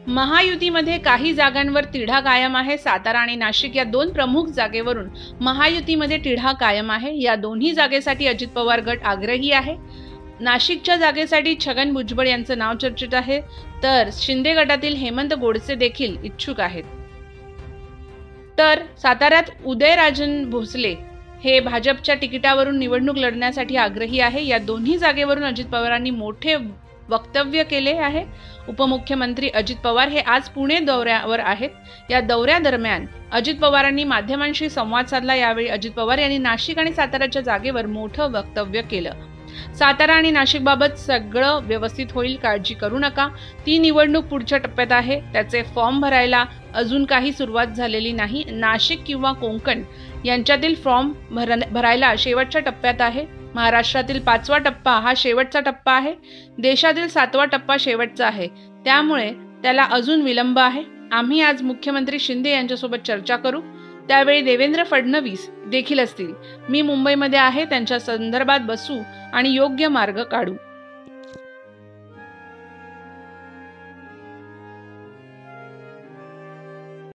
महायुतीमध्ये काही जागांवर तिढा कायम आहे। सातारा आणि नाशिक या दोन प्रमुख जागेवरून महायुतीमध्ये तिढा कायम आहे। या दोन्ही जागेसाठी अजित पवार गट आग्रही आहे। नाशिकच्या जागेसाठी छगन भुजबळ यांचं नाव चर्चेत आहे, तर शिंदे गटातील हेमंत गोडसे देखील इच्छुक आहेत। तर साताऱ्यात उदयराजन भोसले हे भाजपच्या तिकिटावरून निवडणूक लढण्यासाठी आग्रही आहे। या दोन्ही जागेवरून अजित पवारांनी मोठे वक्तव्य केले आहे। उपमुख्यमंत्री अजित पवार हे आज पुणे दौऱ्यावर आहेत। या दौऱ्यादरम्यान अजित पवारांनी माध्यमांशी संवाद साधला। यावेळी अजित पवार यांनी नाशिक आणि साताराच्या जागेवर मोठं वक्तव्य केलं। सातारा आणि नाशिक बाबत सगळं व्यवस्थित होईल, काळजी करू नका। ती निवडणूक पुढच्या टप्प्यात आहे, त्याचे फॉर्म भरायला अजून काही सुरुवात झालेली नाही। नाशिक किंवा कोकण यांच्यातील फॉर्म भरायला शेवटच्या टप्प्यात आहे। महाराष्ट्रातील 5वा टप्पा हा शेवटचा टप्पा आहे। देशातील 7वा टप्पा शेवटचा आहे, त्यामुळे त्याला अजून विलंब आहे। आम्ही आज मुख्यमंत्री शिंदे यांच्यासोबत चर्चा करू, त्यावेळी देवेंद्र फडणवीस देखील असतील। मी मुंबईमध्ये आहे, त्यांच्या संदर्भात बसू आणि योग्य मार्ग काढू।